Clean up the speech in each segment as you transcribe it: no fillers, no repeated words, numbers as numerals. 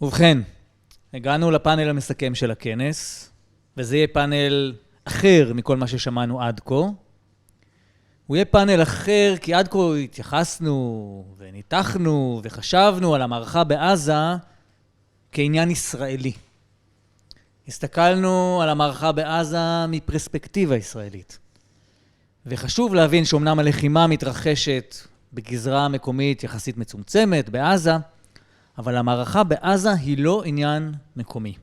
ובכן, הגענו לפאנל המסכם של הכנס, וזה יהיה פאנל אחר מכל מה ששמענו עד כה. הוא יהיה פאנל אחר כי עד כה התייחסנו וניתחנו וחשבנו על המערכה בעזה כעניין ישראלי. הסתכלנו על המערכה בעזה מפרספקטיבה ישראלית. וחשוב להבין שאומנם הלחימה מתרחשת בגזרה מקומית יחסית מצומצמת בעזה, אבל המערכה בעזה היא לא עניין מקומי.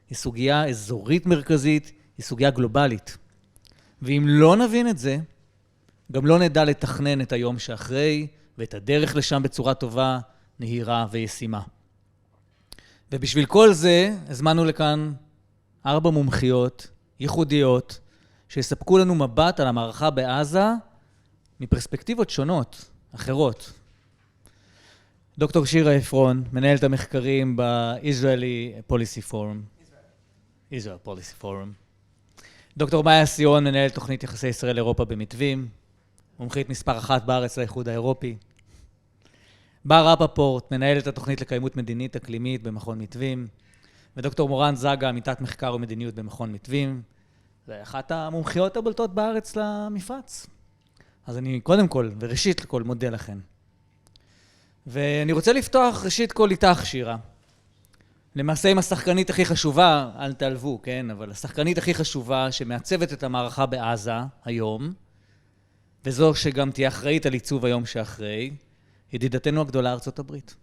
היא סוגיה אזורית מרכזית, היא סוגיה גלובלית. ואם לא נבין את זה, גם לא נדע לתכנן את היום שאחרי ואת הדרך לשם בצורה טובה, נהירה וישימה. ובשביל כל זה, הזמנו לכאן 4 מומחיות ייחודיות שיספקו לנו מבט על המערכה בעזה מפרספקטיבות שונות, אחרות. דוקטור שירה עפרון, מנהלת המחקרים ב-Israeli Policy Forum. Israel Policy Forum. דוקטור מאיה סיון, מנהלת תוכנית יחסי ישראל-אירופה במתווים. מומחית מספר 1 בארץ לאיחוד האירופי. בר אפפורט, מנהלת התוכנית לקיימות מדינית אקלימית במכון מתווים. ודוקטור מורן זגה, עמיתת מחקר ומדיניות במכון מתווים. זה אחת המומחיות הבולטות בארץ למפרץ. אז אני קודם כל, וראשית לכל, מודה לכם. ואני רוצה לפתוח ראשית כל איתך, שירה. למעשה עם השחקנית הכי חשובה, אל תעלבו, כן? אבל השחקנית הכי חשובה שמעצבת את המערכה בעזה היום, וזו שגם תהיה אחראית על עיצוב היום שאחרי, ידידתנו הגדולה ארצות הברית.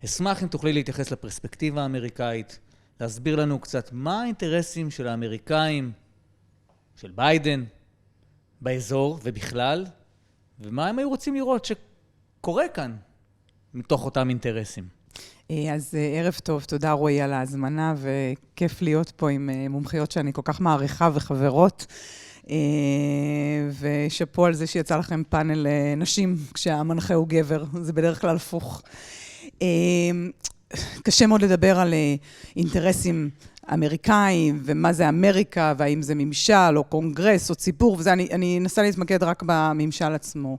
אשמח אם תוכלי להתייחס לפרספקטיבה האמריקאית, להסביר לנו קצת מה האינטרסים של האמריקאים, של ביידן, באזור ובכלל, ומה הם היו רוצים לראות שקורה כאן מתוך אותם אינטרסים. אז ערב טוב, תודה רועי על ההזמנה, וכיף להיות פה עם מומחיות שאני כל כך מעריכה וחברות, ושפו על זה שיצא לכם פאנל נשים כשהמנחה הוא גבר, זה בדרך כלל הפוך. קשה מאוד לדבר על אינטרסים אמריקאים, ומה זה אמריקה, והאם זה ממשל או קונגרס או ציבור, וזה אני אנסה להתמקד רק בממשל עצמו.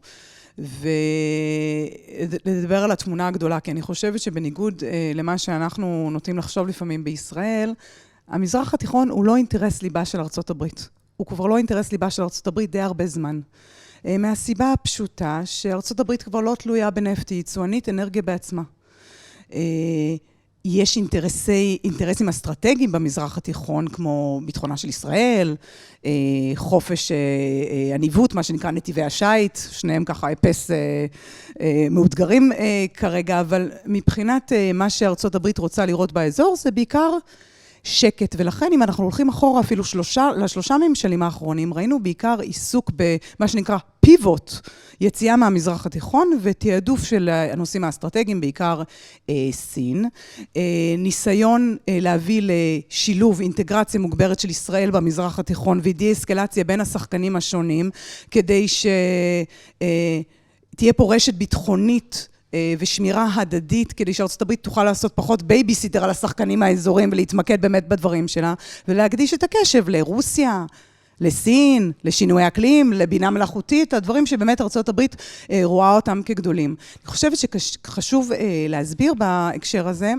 ולדבר על התמונה הגדולה, כי אני חושבת שבניגוד למה שאנחנו נוטים לחשוב לפעמים בישראל, המזרח התיכון הוא לא אינטרס ליבה של ארצות הברית. הוא כבר לא אינטרס ליבה של ארצות הברית די הרבה זמן. מהסיבה הפשוטה שארצות הברית כבר לא תלויה בנפט, היא יצואנית אנרגיה בעצמה. יש אינטרסים אסטרטגיים במזרח התיכון, כמו ביטחונה של ישראל, חופש הניווט, מה שנקרא נתיבי השייט, שניהם ככה אפס מאותגרים כרגע, אבל מבחינת מה שארצות הברית רוצה לראות באזור, זה בעיקר שקט, ולכן אם אנחנו הולכים אחורה אפילו לשלושה ממשלים האחרונים, ראינו בעיקר עיסוק במה שנקרא פיבוט, יציאה מהמזרח התיכון ותיעדוף של הנושאים האסטרטגיים, בעיקר סין, ניסיון להביא לשילוב, אינטגרציה מוגברת של ישראל במזרח התיכון ודיאסקלציה בין השחקנים השונים, כדי שתהיה פה רשת ביטחונית ושמירה הדדית, כדי שארצות הברית תוכל לעשות פחות בייביסיטר על השחקנים האזוריים ולהתמקד באמת בדברים שלה, ולהקדיש את הקשב לרוסיה, לסין, לשינוי אקלים, לבינה מלאכותית, הדברים שבאמת ארצות הברית רואה אותם כגדולים. אני חושבת שחשוב להסביר בהקשר הזה,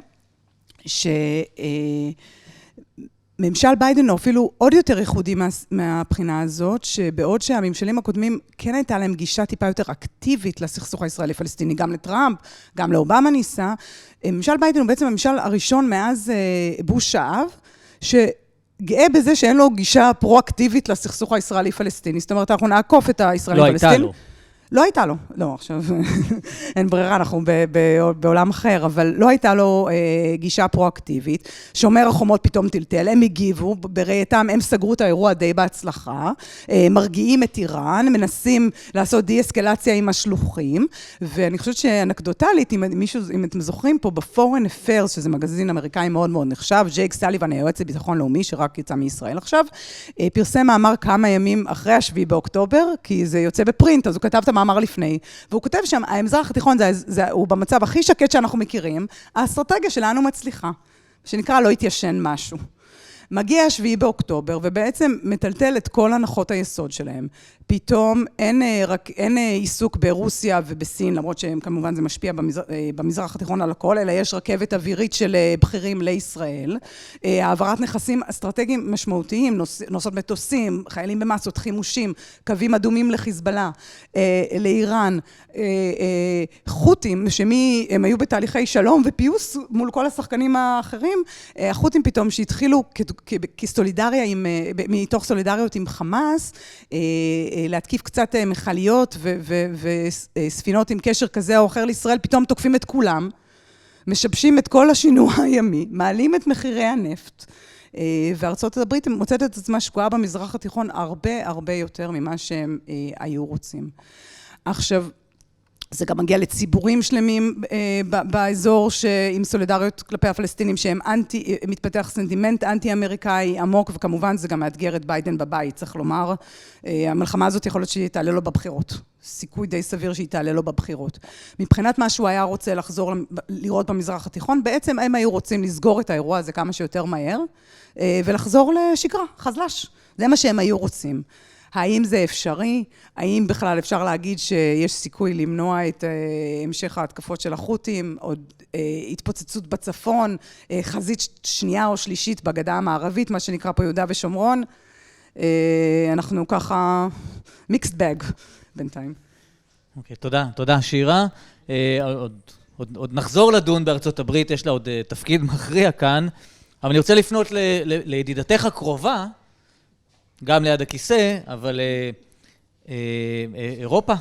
ממשל ביידן הוא אפילו עוד יותר ייחודי מהבחינה הזאת, שבעוד שהממשלים הקודמים כן הייתה להם גישה טיפה יותר אקטיבית לסכסוך הישראלי-פלסטיני, גם לטראמפ, גם לאובמה ניסה, ממשל ביידן הוא בעצם הממשל הראשון מאז בוש האב, שגאה בזה שאין לו גישה פרו-אקטיבית לסכסוך הישראלי-פלסטיני, זאת אומרת, אנחנו נעקוף את הישראלי-פלסטיני. לא הייתה לו. לא הייתה לו, לא, עכשיו אין ברירה, אנחנו בעולם אחר, אבל לא הייתה לו גישה פרו-אקטיבית, שומר החומות פתאום טלטל, הם הגיבו, בראייתם הם סגרו את האירוע די בהצלחה, מרגיעים את איראן, מנסים לעשות די-אסקלציה עם השלוחים, ואני חושבת שאנקדוטלית, אם אתם זוכרים פה ב-Foreign Affairs, שזה מגזין אמריקאי מאוד מאוד נחשב, ג'ייק סליבן, היועץ לביטחון לאומי, שרק יצא מישראל עכשיו, פרסם מאמר כמה ימים אחרי 7 באוקטובר, כי זה יוצא בפרינט, אז הוא כתב את המאמר לפני, והוא כותב שם, המזרח התיכון הוא במצב הכי שקט שאנחנו מכירים, האסטרטגיה שלנו מצליחה, שנקרא לא התיישן משהו. מגיע 7 באוקטובר, ובעצם מטלטל את כל הנחות היסוד שלהם. פתאום אין עיסוק ברוסיה ובסין, למרות שכמובן זה משפיע במזרח התיכון על הכל, אלא יש רכבת אווירית של בכירים לישראל, העברת נכסים אסטרטגיים משמעותיים, נוסעות מטוסים, חיילים במסות, חימושים, קווים אדומים לחיזבאללה, לאיראן, חות'ים, שהם היו בתהליכי שלום ופיוס מול כל השחקנים האחרים, החות'ים פתאום שהתחילו כסולידריה, מתוך סולידריות עם חמאס, להתקיף קצת מחליות וספינות עם קשר כזה או אחר לישראל, פתאום תוקפים את כולם, משבשים את כל השינוע הימי, מעלים את מחירי הנפט, וארצות הברית מוצאת את עצמה שקועה במזרח התיכון הרבה יותר ממה שהם היו רוצים. עכשיו, זה גם מגיע לציבורים שלמים באזור עם סולידריות כלפי הפלסטינים שהם מתפתח סנטימנט אנטי-אמריקאי עמוק, וכמובן זה גם מאתגר את ביידן בבית, צריך לומר. המלחמה הזאת יכול להיות שהיא תעלה לו בבחירות. סיכוי די סביר שהיא תעלה לו בבחירות. מבחינת מה שהוא היה רוצה לחזור לראות במזרח התיכון, בעצם הם היו רוצים לסגור את האירוע הזה כמה שיותר מהר, ולחזור לשגרה, חזל"ש. זה מה שהם היו רוצים. האם זה אפשרי? האם בכלל אפשר להגיד שיש סיכוי למנוע את המשך ההתקפות של החות'ים, עוד התפוצצות בצפון, חזית שנייה או שלישית בגדה המערבית, מה שנקרא פה יהודה ושומרון? אנחנו ככה mixed bag בינתיים. אוקיי, תודה שירה. עוד נחזור לדון בארצות הברית, יש לה עוד תפקיד מכריע כאן, אבל אני רוצה לפנות לידידתך הקרובה, גם ליד הכיסא, אבל אירופה,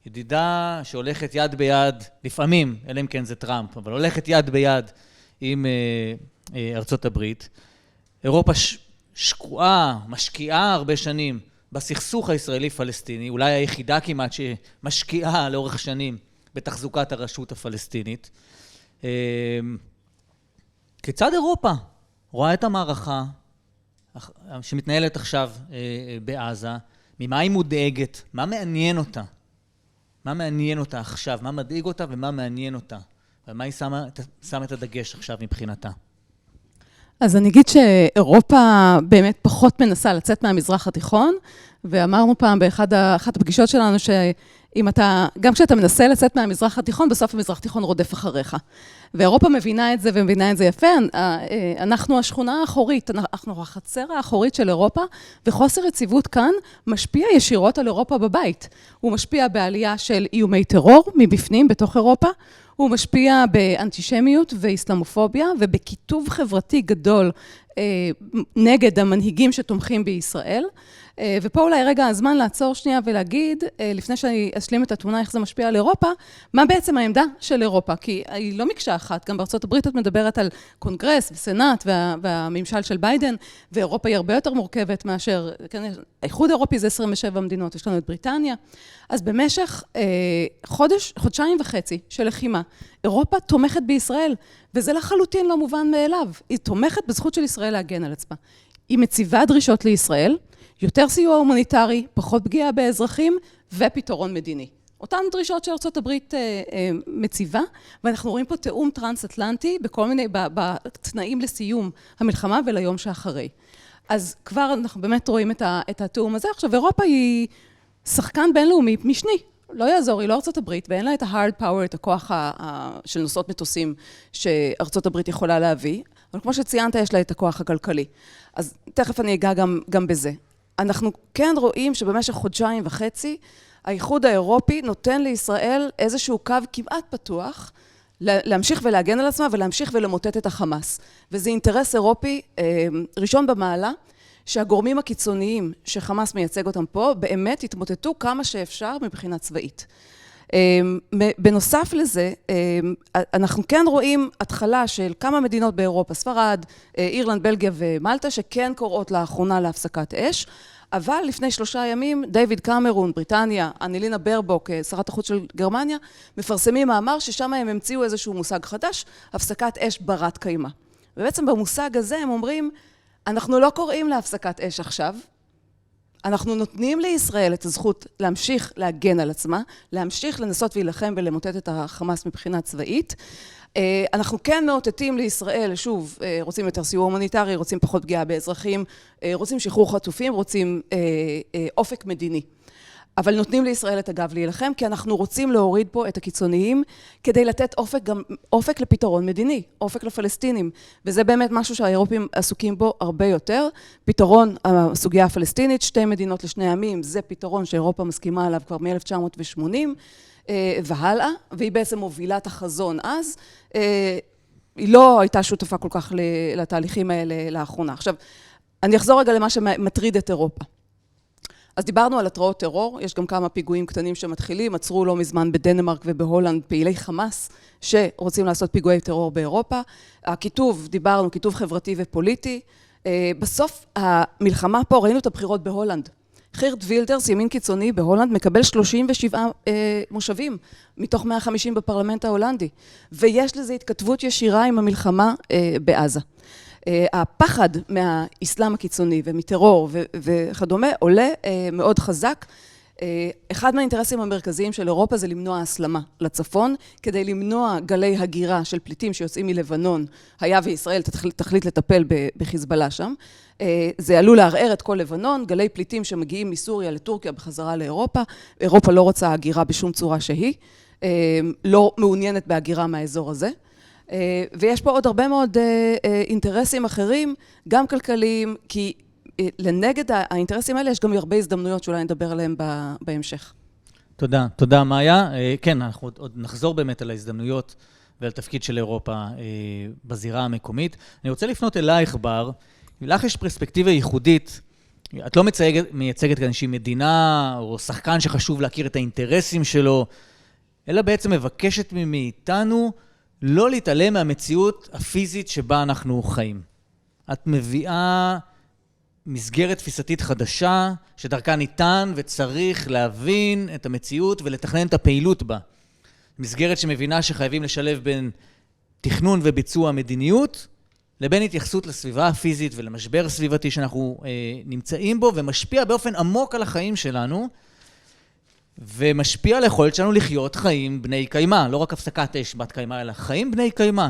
ידידה שהולכת יד ביד, לפעמים, אלא אם כן זה טראמפ, אבל הולכת יד ביד עם ארצות הברית. אירופה שקועה, משקיעה הרבה שנים בסכסוך הישראלי-פלסטיני, אולי היחידה כמעט שמשקיעה לאורך שנים בתחזוקת הרשות הפלסטינית. כיצד אירופה רואה את המערכה שמתנהלת עכשיו בעזה, ממה היא מודאגת, מה מעניין אותה? מה מעניין אותה עכשיו? מה מדאיג אותה ומה מעניין אותה? ומה היא שמה את הדגש עכשיו מבחינתה? אז אני אגיד שאירופה באמת פחות מנסה לצאת מהמזרח התיכון, ואמרנו פעם באחת הפגישות שלנו שאם אתה, גם כשאתה מנסה לצאת מהמזרח התיכון, בסוף המזרח התיכון רודף אחריך. ואירופה מבינה את זה ומבינה את זה יפה. אנחנו השכונה האחורית, אנחנו החצר האחורית של אירופה, וחוסר יציבות כאן משפיע ישירות על אירופה בבית. הוא משפיע בעלייה של איומי טרור מבפנים בתוך אירופה, הוא משפיע באנטישמיות ואיסלאמופוביה ובכיתוב חברתי גדול נגד המנהיגים שתומכים בישראל. ופה אולי רגע הזמן לעצור שנייה ולהגיד, לפני שאני אשלים את התמונה איך זה משפיע על אירופה, מה בעצם העמדה של אירופה? כי היא לא מקשה אחת, גם בארצות הברית את מדברת על קונגרס וסנאט והממשל של ביידן, ואירופה היא הרבה יותר מורכבת מאשר, האיחוד האירופי זה 27 מדינות, יש לנו את בריטניה. אז במשך חודשיים וחצי של לחימה, אירופה תומכת בישראל, וזה לחלוטין לא מובן מאליו. היא תומכת בזכות של ישראל להגן על עצמה. היא מציבה דרישות לישראל, יותר סיוע הומניטרי, פחות פגיעה באזרחים ופתרון מדיני. אותן דרישות שארצות הברית מציבה, ואנחנו רואים פה תאום טרנס-אטלנטי בכל מיני, בתנאים לסיום המלחמה וליום שאחרי. אז כבר אנחנו באמת רואים את התאום הזה. עכשיו, אירופה היא שחקן בינלאומי משני. לא יעזור, היא לא ארצות הברית, ואין לה את ה-hard power, את הכוח של נושאות מטוסים שארצות הברית יכולה להביא, אבל כמו שציינת, יש לה את הכוח הכלכלי. אז תכף אני אגע גם בזה. אנחנו כן רואים שבמשך חודשיים וחצי, האיחוד האירופי נותן לישראל איזשהו קו כמעט פתוח, להמשיך ולהגן על עצמה ולהמשיך ולמוטט את החמאס. וזה אינטרס אירופי ראשון במעלה, שהגורמים הקיצוניים שחמאס מייצג אותם פה, באמת התמוטטו כמה שאפשר מבחינה צבאית. בנוסף לזה, אנחנו כן רואים התחלה של כמה מדינות באירופה, ספרד, אירלנד, בלגיה ומלטה, שכן קוראות לאחרונה להפסקת אש, אבל לפני 3 ימים, דיוויד קמרון, בריטניה, אנלינה ברבוק, שרת החוץ של גרמניה, מפרסמים מאמר ששם הם המציאו איזשהו מושג חדש, הפסקת אש ברת קיימא. ובעצם במושג הזה הם אומרים, אנחנו לא קוראים להפסקת אש עכשיו, אנחנו נותנים לישראל את הזכות להמשיך להגן על עצמה, להמשיך לנסות ולהילחם ולמוטט את החמאס מבחינה צבאית. אנחנו כן מאותתים לישראל, שוב, רוצים יותר סיוע הומניטרי, רוצים פחות פגיעה באזרחים, רוצים שחרור חטופים, רוצים אופק מדיני. אבל נותנים לישראל את הגב להילחם, כי אנחנו רוצים להוריד פה את הקיצוניים, כדי לתת אופק לפתרון מדיני, אופק לפלסטינים. וזה באמת משהו שהאירופים עסוקים בו הרבה יותר. פתרון הסוגיה הפלסטינית, 2 מדינות לשני עמים, זה פתרון שאירופה מסכימה עליו כבר מ-1980 והלאה, והיא בעצם מובילה את החזון אז. היא לא הייתה שותפה כל כך לתהליכים האלה לאחרונה. עכשיו, אני אחזור רגע למה שמטריד את אירופה. אז דיברנו על התראות טרור, יש גם כמה פיגועים קטנים שמתחילים, עצרו לא מזמן בדנמרק ובהולנד פעילי חמאס שרוצים לעשות פיגועי טרור באירופה. הכיתוב, דיברנו, כיתוב חברתי ופוליטי. בסוף המלחמה פה, ראינו את הבחירות בהולנד. חירט וילדרס, ימין קיצוני בהולנד, מקבל 37 מושבים מתוך 150 בפרלמנט ההולנדי. ויש לזה התכתבות ישירה עם המלחמה בעזה. הפחד מהאסלאם הקיצוני ומטרור וכדומה עולה מאוד חזק. אחד מהאינטרסים המרכזיים של אירופה זה למנוע הסלמה לצפון, כדי למנוע גלי הגירה של פליטים שיוצאים מלבנון, היה וישראל תחליט לטפל בחיזבאללה שם. זה עלול לערער את כל לבנון, גלי פליטים שמגיעים מסוריה לטורקיה בחזרה לאירופה. אירופה לא רוצה הגירה בשום צורה שהיא, לא מעוניינת בהגירה מהאזור הזה. ויש פה עוד הרבה מאוד אינטרסים אחרים, גם כלכליים, כי לנגד האינטרסים האלה יש גם הרבה הזדמנויות שאולי נדבר עליהם בהמשך. תודה, תודה מאיה. כן, אנחנו עוד נחזור באמת על ההזדמנויות ועל תפקיד של אירופה בזירה המקומית. אני רוצה לפנות אלייך, בר. לך יש פרספקטיבה ייחודית. את לא מייצגת כאן איזושהי מדינה או שחקן שחשוב להכיר את האינטרסים שלו, אלא בעצם מבקשת מאיתנו לא להתעלם מהמציאות הפיזית שבה אנחנו חיים. את מביאה מסגרת תפיסתית חדשה, שדרכה ניתן וצריך להבין את המציאות ולתכנן את הפעילות בה. מסגרת שמבינה שחייבים לשלב בין תכנון וביצוע מדיניות, לבין התייחסות לסביבה הפיזית ולמשבר הסביבתי שאנחנו נמצאים בו, ומשפיע באופן עמוק על החיים שלנו, ומשפיע על היכולת שלנו לחיות חיים בני קיימה, לא רק הפסקת אש בת קיימה, אלא חיים בני קיימה,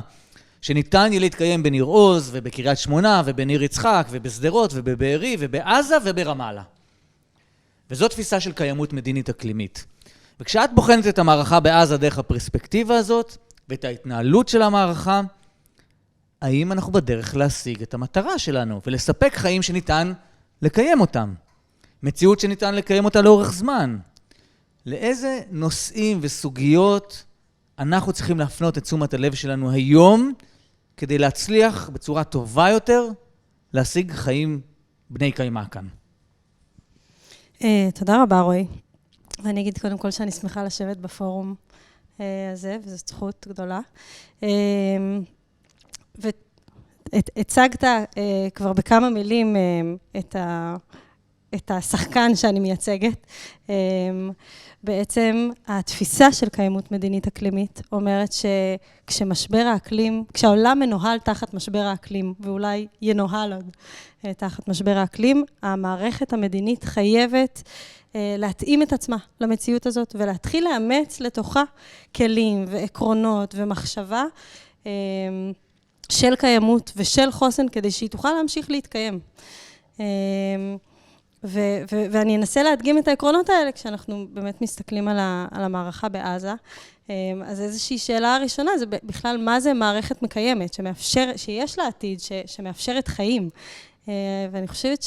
שניתן יהיה להתקיים בניר עוז ובקריית שמונה ובניר יצחק ובשדרות ובבארי ובעזה וברמאללה. וזו תפיסה של קיימות מדינית אקלימית. וכשאת בוחנת את המערכה בעזה דרך הפרספקטיבה הזאת ואת ההתנהלות של המערכה, האם אנחנו בדרך להשיג את המטרה שלנו ולספק חיים שניתן לקיים אותם? מציאות שניתן לקיים אותה לאורך זמן. לאיזה נושאים וסוגיות אנחנו צריכים להפנות את תשומת הלב שלנו היום, כדי להצליח בצורה טובה יותר להשיג חיים בני קיימה כאן? תודה רבה, רועי. ואני אגיד קודם כל שאני שמחה לשבת בפורום הזה, וזו זכות גדולה. והצגת כבר בכמה מילים את השחקן שאני מייצגת. בעצם התפיסה של קיימות מדינית אקלימית אומרת שכשמשבר האקלים, כשהעולם מנוהל תחת משבר האקלים, ואולי ינוהל עוד תחת משבר האקלים, המערכת המדינית חייבת להתאים את עצמה למציאות הזאת, ולהתחיל לאמץ לתוכה כלים ועקרונות ומחשבה של קיימות ושל חוסן, כדי שהיא תוכל להמשיך להתקיים. ואני אנסה להדגים את העקרונות האלה כשאנחנו באמת מסתכלים על המערכה בעזה. אז איזושהי שאלה הראשונה זה בכלל מה זה מערכת מקיימת, שיש לה עתיד, שמאפשרת חיים. ואני חושבת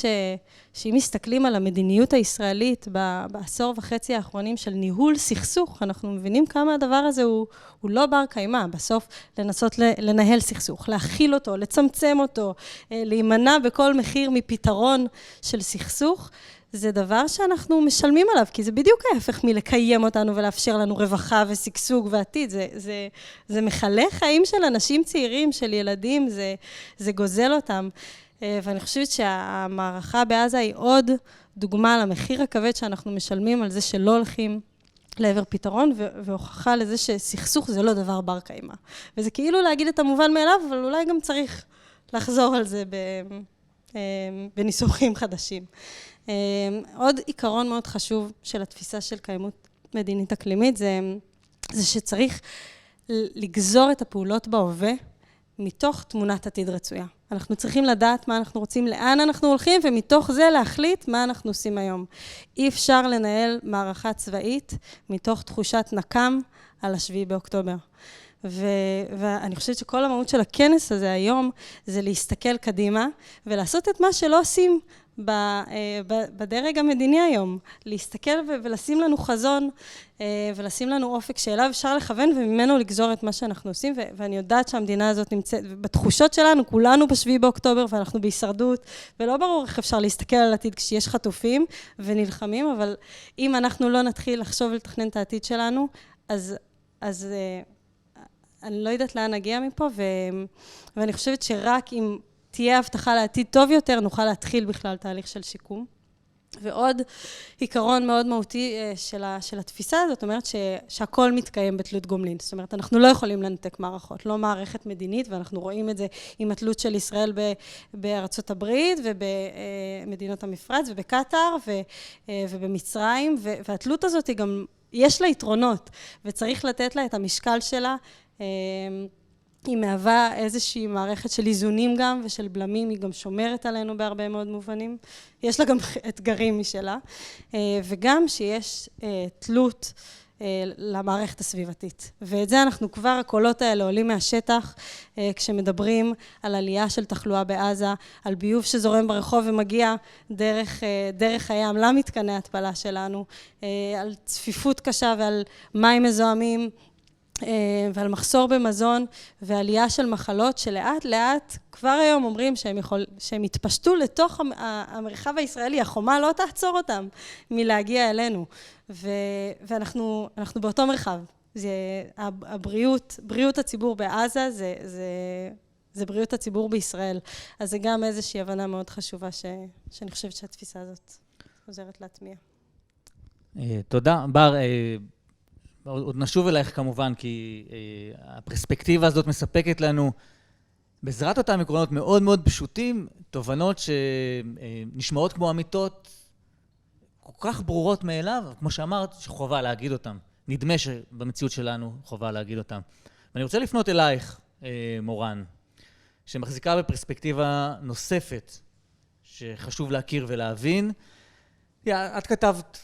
שאם מסתכלים על המדיניות הישראלית בעשור וחצי האחרונים של ניהול סכסוך, אנחנו מבינים כמה הדבר הזה הוא לא בר קיימה. בסוף לנסות לנהל סכסוך, להכיל אותו, לצמצם אותו, להימנע בכל מחיר מפתרון של סכסוך, זה דבר שאנחנו משלמים עליו, כי זה בדיוק ההפך מלקיים אותנו ולאפשר לנו רווחה וסגסוג ועתיד. זה מחלק חיים של אנשים צעירים, של ילדים, זה גוזל אותם. ואני חושבת שהמערכה בעזה היא עוד דוגמה למחיר הכבד שאנחנו משלמים על זה שלא הולכים לעבר פתרון, והוכחה לזה שסכסוך זה לא דבר בר קיימה. וזה כאילו להגיד את המובן מאליו, אבל אולי גם צריך לחזור על זה בניסוחים חדשים. עוד עיקרון מאוד חשוב של התפיסה של קיימות מדינית אקלימית, זה שצריך לגזור את הפעולות בהווה מתוך תמונת עתיד רצויה. אנחנו צריכים לדעת מה אנחנו רוצים, לאן אנחנו הולכים, ומתוך זה להחליט מה אנחנו עושים היום. אי אפשר לנהל מערכה צבאית מתוך תחושת נקם על 7 באוקטובר. ואני חושבת שכל המהות של הכנס הזה היום, זה להסתכל קדימה, ולעשות את מה שלא עושים בדרג המדיני היום. להסתכל ולשים לנו חזון, ולשים לנו אופק שאליו אפשר לכוון, וממנו לגזור את מה שאנחנו עושים, ואני יודעת שהמדינה הזאת נמצאת, בתחושות שלנו, כולנו ב7 באוקטובר, ואנחנו בהישרדות, ולא ברור איך אפשר להסתכל על העתיד כשיש חטופים ונלחמים, אבל אם אנחנו לא נתחיל לחשוב ולתכנן את העתיד שלנו, אז אני לא יודעת לאן נגיע מפה, ואני חושבת שרק אם תהיה הבטחה לעתיד טוב יותר, נוכל להתחיל בכלל תהליך של שיקום. ועוד עיקרון מאוד מהותי של התפיסה הזאת, זאת אומרת שהכל מתקיים בתלות גומלין. זאת אומרת, אנחנו לא יכולים לנתק מערכות, לא מערכת מדינית, ואנחנו רואים את זה עם התלות של ישראל בארצות הברית, ובמדינות המפרץ, ובקטר, ובמצרים, והתלות הזאת היא גם, יש לה יתרונות, וצריך לתת לה את המשקל שלה, היא מהווה איזושהי מערכת של איזונים גם, ושל בלמים, היא גם שומרת עלינו בהרבה מאוד מובנים. יש לה גם אתגרים משלה, וגם שיש תלות למערכת הסביבתית. ואת זה אנחנו כבר, הקולות האלה עולים מהשטח, כשמדברים על עלייה של תחלואה בעזה, על ביוב שזורם ברחוב ומגיע דרך הים למתקני התפלה שלנו, על צפיפות קשה ועל מים מזוהמים, ועל מחסור במזון ועלייה של מחלות שלאט לאט כבר היום אומרים שהם התפשטו לתוך המרחב הישראלי, החומה לא תעצור אותם מלהגיע אלינו, ואנחנו באותו מרחב. בריאות הציבור בעזה זה בריאות הציבור בישראל, אז זה גם איזושהי הבנה מאוד חשובה שאני חושבת שהתפיסה הזאת עוזרת להטמיע. תודה. בר, עוד נשוב אלייך כמובן, כי הפרספקטיבה הזאת מספקת לנו, בעזרת אותם עקרונות מאוד מאוד פשוטים, תובנות שנשמעות כמו אמיתות כל כך ברורות מאליו, כמו שאמרת, שחובה להגיד אותם. נדמה שבמציאות שלנו חובה להגיד אותם. ואני רוצה לפנות אלייך, מורן, שמחזיקה בפרספקטיבה נוספת, שחשוב להכיר ולהבין. את כתבת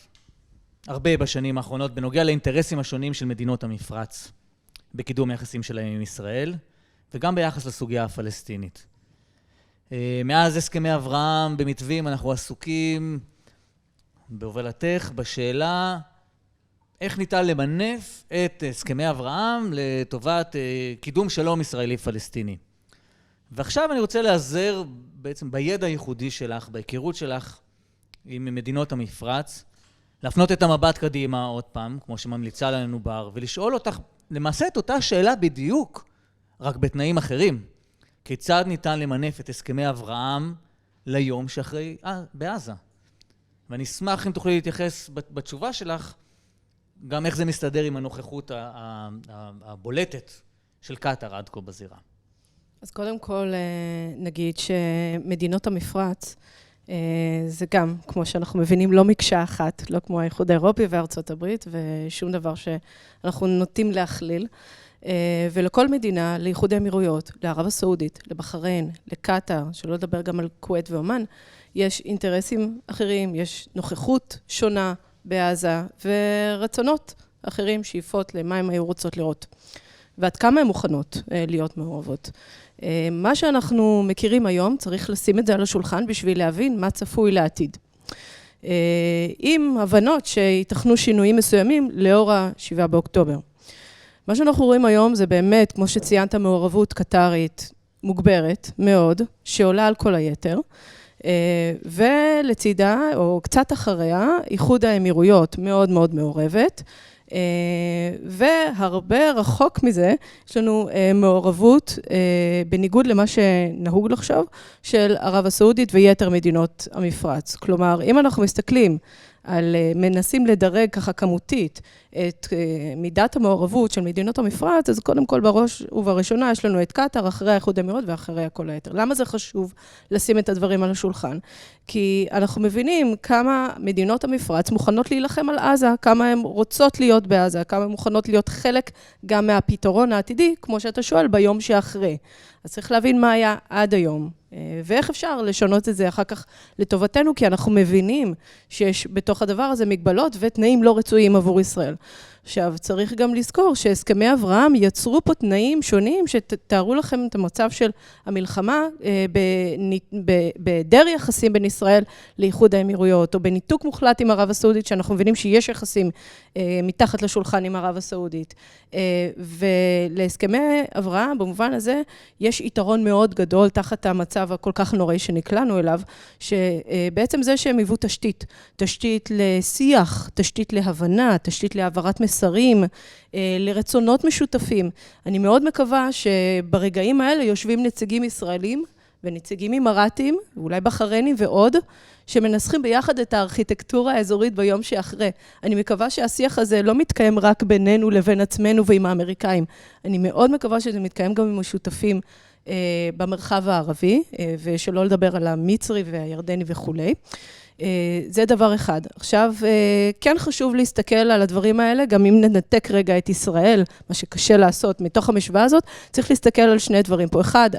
הרבה בשנים האחרונות בנוגע לאינטרסים השונים של מדינות המפרץ, בקידום היחסים שלהם עם ישראל, וגם ביחס לסוגיה הפלסטינית. מאז הסכמי אברהם במתווים אנחנו עסוקים בהובלתך בשאלה איך ניתן למנף את הסכמי אברהם לטובת קידום שלום ישראלי-פלסטיני. ועכשיו אני רוצה להיעזר בעצם בידע הייחודי שלך, בהיכרות שלך עם מדינות המפרץ, להפנות את המבט קדימה עוד פעם, כמו שממליצה לנו בר, ולשאול אותך למעשה את אותה שאלה בדיוק, רק בתנאים אחרים. כיצד ניתן למנף את הסכמי אברהם ליום שאחרי בעזה? ואני אשמח אם תוכלי להתייחס בתשובה שלך, גם איך זה מסתדר עם הנוכחות הבולטת של קטר עד כה בזירה. אז קודם כל נגיד שמדינות המפרץ, זה גם, כמו שאנחנו מבינים, לא מקשה אחת, לא כמו האיחוד האירופי וארצות הברית, ושום דבר שאנחנו נוטים להכליל. ולכל מדינה, לאיחוד האמירויות, לערב הסעודית, לבחריין, לקטר, שלא לדבר גם על כווית ואומן, יש אינטרסים אחרים, יש נוכחות שונה בעזה, ורצונות אחרים, שאיפות למה הם היו רוצות לראות. ועד כמה הן מוכנות להיות מעורבות. מה שאנחנו מכירים היום, צריך לשים את זה על השולחן בשביל להבין מה צפוי לעתיד. עם הבנות שיתכנו שינויים מסוימים לאור ה-7 באוקטובר. מה שאנחנו רואים היום זה באמת, כמו שציינת, מעורבות קטרית מוגברת מאוד, שעולה על כל היתר, ולצידה, או קצת אחריה, איחוד האמירויות מאוד מאוד מעורבת, והרבה רחוק מזה, יש לנו מעורבות, בניגוד למה שנהוג לחשוב, של ערב הסעודית ויתר מדינות המפרץ. כלומר, אם אנחנו מסתכלים מנסים לדרג ככה כמותית את מידת המעורבות של מדינות המפרץ, אז קודם כל בראש ובראשונה יש לנו את קטר, אחרי האיחוד האמירויות ואחרי כל היתר. למה זה חשוב לשים את הדברים על השולחן? כי אנחנו מבינים כמה מדינות המפרץ מוכנות להילחם על עזה, כמה הן רוצות להיות בעזה, כמה הן מוכנות להיות חלק גם מהפתרון העתידי, כמו שאתה שואל, ביום שאחרי. אז צריך להבין מה היה עד היום, ואיך אפשר לשנות את זה אחר כך לטובתנו, כי אנחנו מבינים שיש בתוך הדבר הזה מגבלות ותנאים לא רצויים עבור ישראל. עכשיו, צריך גם לזכור שהסכמי אברהם יצרו פה תנאים שונים, שתארו לכם את המצב של המלחמה בהיעדר יחסים בין ישראל לאיחוד האמירויות, או בניתוק מוחלט עם ערב הסעודית, שאנחנו מבינים שיש יחסים מתחת לשולחן עם ערב הסעודית. ולהסכמי אברהם, במובן הזה, יש יתרון מאוד גדול תחת המצב הכל כך נוראי שנקלענו אליו, שבעצם זה שהם היוו תשתית לשיח, תשתית להבנה, תשתית להעברת מסרים, לרצונות משותפים. אני מאוד מקווה שברגעים האלה יושבים נציגים ישראלים ונציגים אמרתים, ואולי בחריינים ועוד, שמנסחים ביחד את הארכיטקטורה האזורית ביום שאחרי. אני מקווה שהשיח הזה לא מתקיים רק בינינו לבין עצמנו ועם האמריקאים. אני מאוד מקווה שזה מתקיים גם עם השותפים במרחב הערבי, ושלא לדבר על המצרי והירדני וכו'. זה דבר אחד. עכשיו, כן חשוב להסתכל על הדברים האלה, גם אם ננתק רגע את ישראל, מה שקשה לעשות מתוך המשוואה הזאת, צריך להסתכל על שני דברים פה. אחד,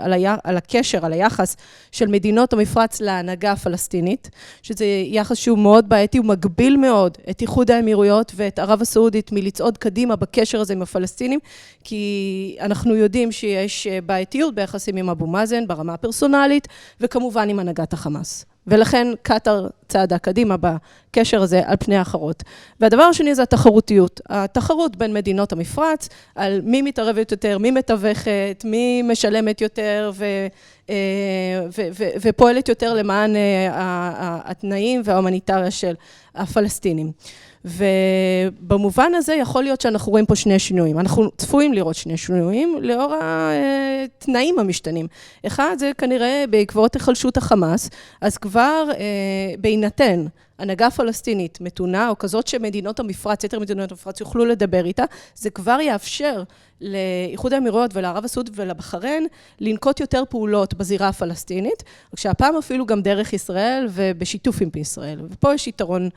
על הקשר, על היחס של מדינות המפרץ להנהגה הפלסטינית, שזה יחס שהוא מאוד בעייתי, הוא מגביל מאוד את איחוד האמירויות ואת ערב הסעודית מלצעוד קדימה בקשר הזה עם הפלסטינים, כי אנחנו יודעים שיש בעייתיות ביחסים עם אבו מאזן ברמה הפרסונלית, וכמובן עם הנהגת החמאס. ולכן קטר צעדה קדימה בקשר הזה על פני האחרות. והדבר השני זה התחרותיות. התחרות בין מדינות המפרץ, על מי מתערבת יותר, מי מתווכת, מי משלמת יותר ופועלת יותר למען התנאים וההומניטריה של הפלסטינים. ובמובן הזה יכול להיות שאנחנו רואים פה שני שינויים. אנחנו צפויים לראות שני שינויים לאור התנאים המשתנים. אחד, זה כנראה בעקבות החלשות החמאס, אז כבר בהינתן הנהגה פלסטינית מתונה, או כזאת שמדינות המפרץ, יתר מדינות המפרץ יוכלו לדבר איתה, זה כבר יאפשר לאיחוד האמירויות ולערב הסעודית ולבחריין לנקוט יותר פעולות בזירה הפלסטינית, כשהפעם אפילו גם דרך ישראל ובשיתוף עם ישראל. ופה יש יתרון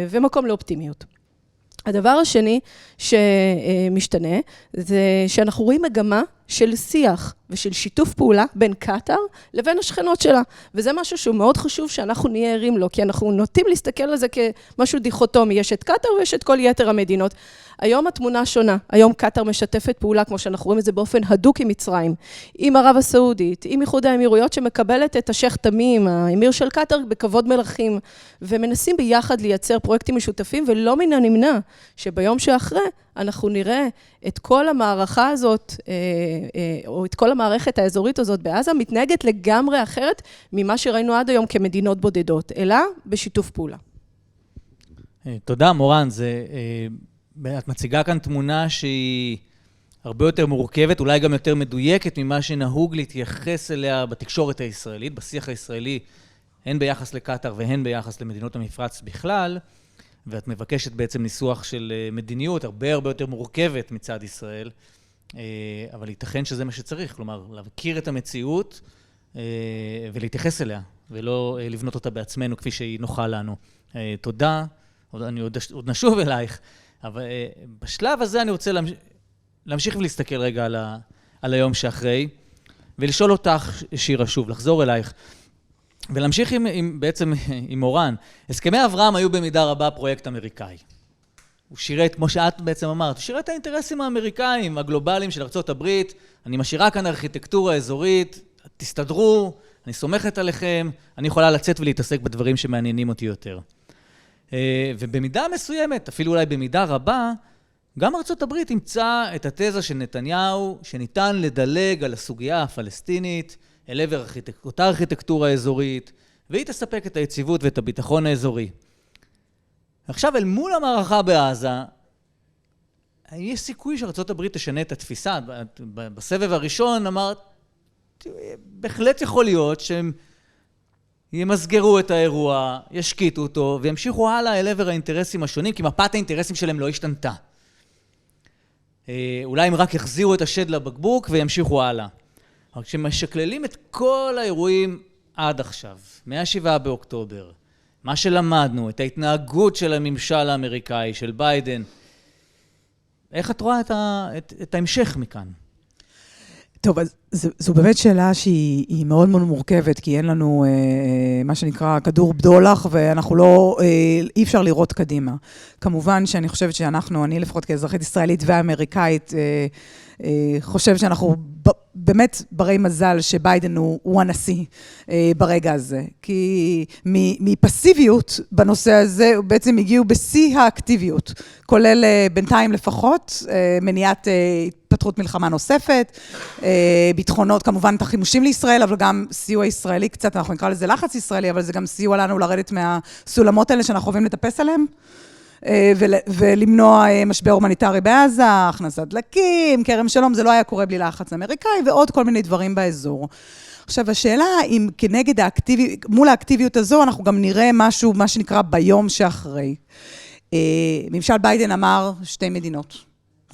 ומקום לאופטימיות. הדבר השני שמשתנה זה שאנחנו רואים מגמה של שיח ושל שיתוף פעולה בין קטר לבין השכנות שלה. וזה משהו שהוא מאוד חשוב שאנחנו נהיה ערים לו, כי אנחנו נוטים להסתכל על זה כמשהו דיכוטומי. יש את קטר ויש את כל יתר המדינות. היום התמונה שונה. היום קטר משתפת פעולה, כמו שאנחנו רואים את זה באופן הדוק עם מצרים, עם ערב הסעודית, עם איחוד האמירויות שמקבלת את השייח תמים, האמיר של קטר, בכבוד מלכים, ומנסים ביחד לייצר פרויקטים משותפים, ולא מן הנמנע שביום שאחרי אנחנו נראה את כל המערכה הזאת, או את כל המערכת האזורית הזאת בעזה, מתנהגת לגמרי אחרת ממה שראינו עד היום כמדינות בודדות, אלא בשיתוף פעולה. תודה, מורן. את מציגה כאן תמונה שהיא הרבה יותר מורכבת, אולי גם יותר מדויקת ממה שנהוג להתייחס אליה בתקשורת הישראלית, בשיח הישראלי, הן ביחס לקטר והן ביחס למדינות המפרץ בכלל, ואת מבקשת בעצם ניסוח של מדיניות הרבה יותר מורכבת מצד ישראל, אבל ייתכן שזה מה שצריך, כלומר, להכיר את המציאות ולהתייחס אליה, ולא לבנות אותה בעצמנו כפי שהיא נוחה לנו. תודה, אני עוד נשוב אלייך, אבל בשלב הזה אני רוצה להמשיך ולהסתכל רגע על היום שאחרי, ולשאול אותך, שירה, שוב, לחזור אלייך, ולהמשיך בעצם עם מורן. הסכמי אברהם היו במידה רבה פרויקט אמריקאי. הוא שירת, כמו שאת בעצם אמרת, הוא שירת את האינטרסים האמריקאים, הגלובליים של ארצות הברית. אני משאירה כאן ארכיטקטורה אזורית, תסתדרו, אני סומכת עליכם, אני יכולה לצאת ולהתעסק בדברים שמעניינים אותי יותר. ובמידה מסוימת, אפילו אולי במידה רבה, גם ארצות הברית ימצא את התזה של נתניהו, שניתן לדלג על הסוגיה הפלסטינית, אל עבר אותה ארכיטקטורה אזורית, והיא תספק את היציבות ואת הביטחון האזורי. עכשיו, אל מול המערכה בעזה, יש סיכוי שארצות הברית תשנה את התפיסה. בסבב הראשון אמרת, בהחלט יכול להיות שהם ימסגרו את האירוע, ישקיטו אותו, וימשיכו הלאה אל עבר האינטרסים השונים, כי מפת האינטרסים שלהם לא השתנתה. אולי הם רק יחזירו את השד לבקבוק וימשיכו הלאה. אבל כשמשקללים את כל האירועים עד עכשיו, מה-7 באוקטובר, מה שלמדנו, את ההתנהגות של הממשל האמריקאי, של ביידן, איך את רואה את ההמשך מכאן? טוב, אז זו באמת שאלה שהיא מאוד מאוד מורכבת, כי אין לנו מה שנקרא כדור בדולח, ואנחנו לא, אי אפשר לראות קדימה. כמובן שאני חושבת אני לפחות כאזרחית ישראלית ואמריקאית, חושב שאנחנו באמת ברי מזל שביידן הוא הנשיא ברגע הזה. כי מפסיביות בנושא הזה, בעצם הגיעו בשיא האקטיביות, כולל בינתיים לפחות, מניעת התפתחות מלחמה נוספת, ביטחונות, כמובן את החימושים לישראל, אבל גם סיוע ישראלי קצת, אנחנו נקרא לזה לחץ ישראלי, אבל זה גם סיוע לנו לרדת מהסולמות האלה שאנחנו אוהבים לטפס עליהם. ולמנוע משבר הומניטרי בעזה, הכנסת דלקים, כרם שלום, זה לא היה קורה בלי לחץ אמריקאי, ועוד כל מיני דברים באזור. עכשיו, השאלה אם כנגד מול האקטיביות הזו, אנחנו גם נראה משהו, מה שנקרא ביום שאחרי. ממשל ביידן אמר 2 מדינות,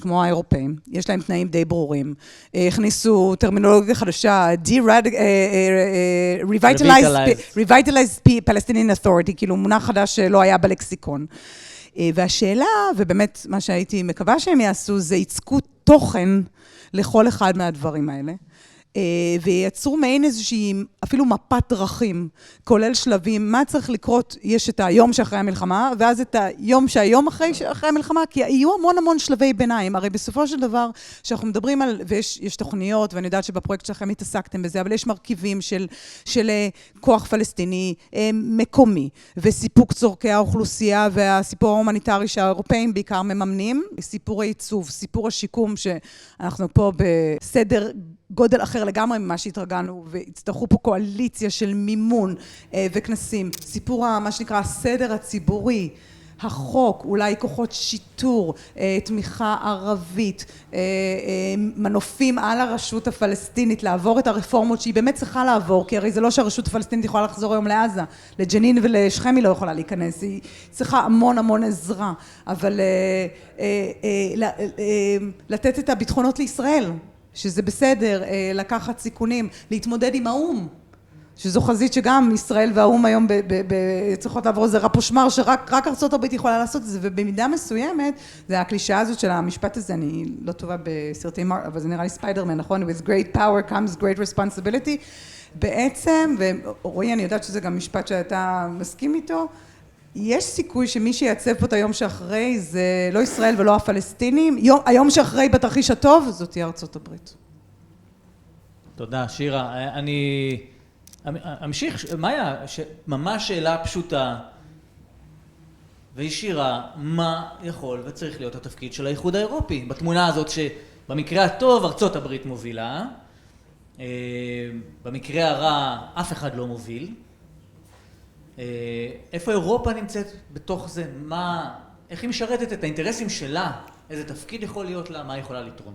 כמו האירופאים, יש להם תנאים די ברורים. הכניסו טרמינולוגיה חדשה, Revitalized Palestinian Authority, כאילו מונח חדש שלא היה בלקסיקון. והשאלה, ובאמת מה שהייתי מקווה שהם יעשו, זה ייצקו תוכן לכל אחד מהדברים האלה, וייצרו מעין איזושהי אפילו מפת דרכים, כולל שלבים, מה צריך לקרות, יש את היום שאחרי המלחמה, ואז את היום שהיום אחרי המלחמה, כי יהיו המון שלבי ביניים, הרי בסופו של דבר, שאנחנו מדברים על, ויש תוכניות, ואני יודעת שבפרויקט שלכם התעסקתם בזה, אבל יש מרכיבים של כוח פלסטיני מקומי, וסיפוק צורכי האוכלוסייה, והסיפור ההומניטרי שהאירופאים בעיקר מממנים, סיפור העיצוב, סיפור השיקום, שאנחנו פה בסדר גודל אחר לגמרי ממה שהתרגלנו, והצטרכו פה קואליציה של מימון וכנסים. סיפור מה שנקרא הסדר הציבורי, החוק, אולי כוחות שיטור, תמיכה ערבית, מנופים על הרשות הפלסטינית לעבור את הרפורמות שהיא באמת צריכה לעבור, כי הרי זה לא שהרשות הפלסטינית יכולה לחזור היום לעזה, לג'נין ולשכם היא לא יכולה להיכנס, היא צריכה המון עזרה, אבל לתת את הביטחונות לישראל, שזה בסדר, לקחת סיכונים, להתמודד עם האום, שזו חזית שגם ישראל והאום היום צריכות לעבור איזה רפושמר, שרק ארצות הברית יכולה לעשות את זה, ובמידה מסוימת, זה הקלישאה הזאת של המשפט הזה, אני לא טובה בסרטי אבל זה נראה לי ספיידרמן, נכון? With great power comes great responsibility. בעצם, ורואי, אני יודעת שזה גם משפט שאתה מסכים איתו, יש סיכוי שמי שיעצב פה את היום שאחרי זה לא ישראל ולא הפלסטינים, היום שאחרי בתרחיש הטוב זאת תהיה ארצות הברית. תודה, שירה. אני אמשיך, מאיה, ממש שאלה פשוטה וישירה, מה יכול וצריך להיות התפקיד של האיחוד האירופי? בתמונה הזאת שבמקרה הטוב ארצות הברית מובילה, במקרה הרע אף אחד לא מוביל. איפה אירופה נמצאת בתוך זה? איך היא משרתת את האינטרסים שלה? איזה תפקיד יכול להיות לה? מה היא יכולה לתרום?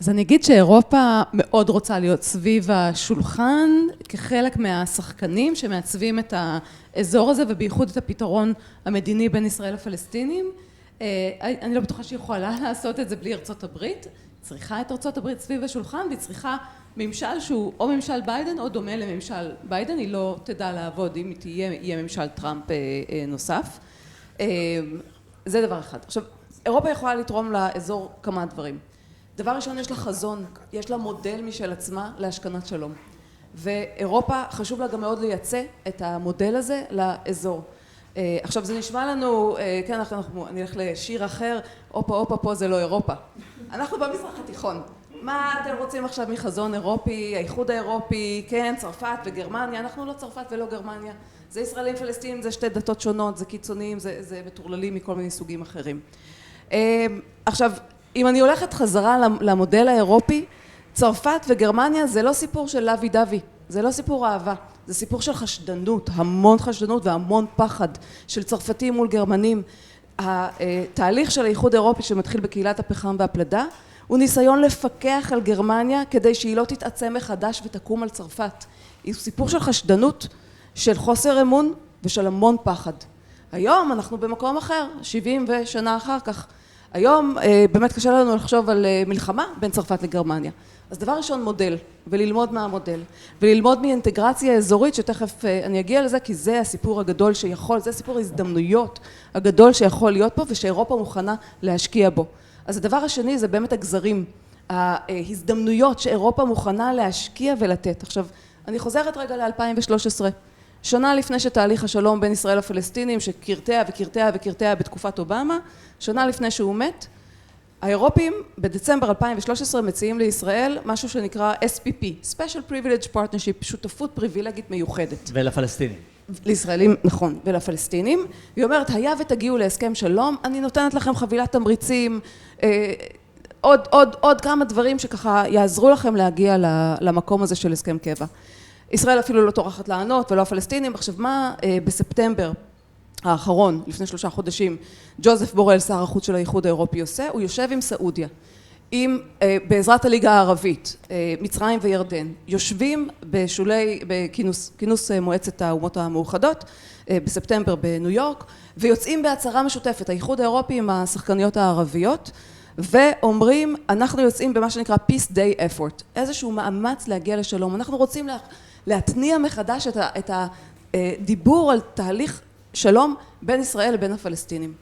אז אני אגיד שאירופה מאוד רוצה להיות סביב השולחן, כחלק מהשחקנים שמעצבים את האזור הזה, ובייחוד את הפתרון המדיני בין ישראל לפלסטינים. אני לא בטוחה שהיא יכולה לעשות את זה בלי ארצות הברית, צריכה את ארצות הברית סביב השולחן, והיא צריכה ממשל שהוא או ממשל ביידן או דומה לממשל ביידן, היא לא תדע לעבוד אם יהיה ממשל טראמפ נוסף. זה דבר אחד. עכשיו, אירופה יכולה לתרום לאזור כמה דברים. דבר ראשון, יש לה חזון, יש לה מודל משל עצמה להשכנת שלום. ואירופה חשוב לה גם מאוד לייצא את המודל הזה לאזור. עכשיו, זה נשמע לנו, כן, אני אלך לשיר אחר, אופה, פה זה לא אירופה. אנחנו במזרח התיכון. מה אתם רוצים עכשיו מחזון אירופי, האיחוד האירופי, כן, צרפת וגרמניה, אנחנו לא צרפת ולא גרמניה. זה ישראלים פלסטינים, זה שתי דתות שונות, זה קיצוניים, זה מטורללים מכל מיני סוגים אחרים. עכשיו, אם אני הולכת חזרה למודל האירופי, צרפת וגרמניה זה לא סיפור של לוי דווי, זה לא סיפור אהבה, זה סיפור של חשדנות, המון חשדנות והמון פחד של צרפתים מול גרמנים. התהליך של האיחוד האירופי שמתחיל בקהילת הפחם והפלדה, הוא ניסיון לפקח על גרמניה כדי שהיא לא תתעצם מחדש ותקום על צרפת. היא סיפור של חשדנות, של חוסר אמון ושל המון פחד. היום אנחנו במקום אחר, 70 ושנה אחר כך. היום באמת קשה לנו לחשוב על מלחמה בין צרפת לגרמניה. אז דבר ראשון מודל, וללמוד מהמודל, וללמוד מאינטגרציה אזורית, שתכף אני אגיע לזה, כי זה הסיפור הגדול שיכול, זה סיפור ההזדמנויות הגדול שיכול להיות פה, ושאירופה מוכנה להשקיע בו. אז הדבר השני זה באמת הגזרים, ההזדמנויות שאירופה מוכנה להשקיע ולתת. עכשיו, אני חוזרת רגע ל-2013, שנה לפני שתהליך השלום בין ישראל לפלסטינים, שקרטע וקרטע וקרטע בתקופת אובמה, שנה לפני שהוא מת, האירופים בדצמבר 2013 מציעים לישראל משהו שנקרא SPP, Special Privilege Partnership, שותפות פריבילגית מיוחדת. ולפלסטינים. לישראלים, נכון, ולפלסטינים. היא אומרת, היה ותגיעו להסכם שלום, אני נותנת לכם חבילת תמריצים, עוד כמה דברים שככה יעזרו לכם להגיע למקום הזה של הסכם קבע. ישראל אפילו לא טורחת לענות, ולא הפלסטינים. עכשיו, מה בספטמבר האחרון, לפני 3 חודשים, ג'וזף בורל, שר החוץ של האיחוד האירופי עושה? הוא יושב עם סעודיה, בעזרת הליגה הערבית, מצרים וירדן, יושבים בכינוס מועצת האומות המאוחדות, בספטמבר בניו יורק, ויוצאים בהצהרה משותפת, האיחוד האירופי עם השחקניות הערביות, ואומרים, אנחנו יוצאים במה שנקרא Peace Day Effort, איזשהו מאמץ להגיע לשלום. אנחנו רוצים להתניע מחדש את הדיבור על תהליך שלום בין ישראל לבין הפלסטינים.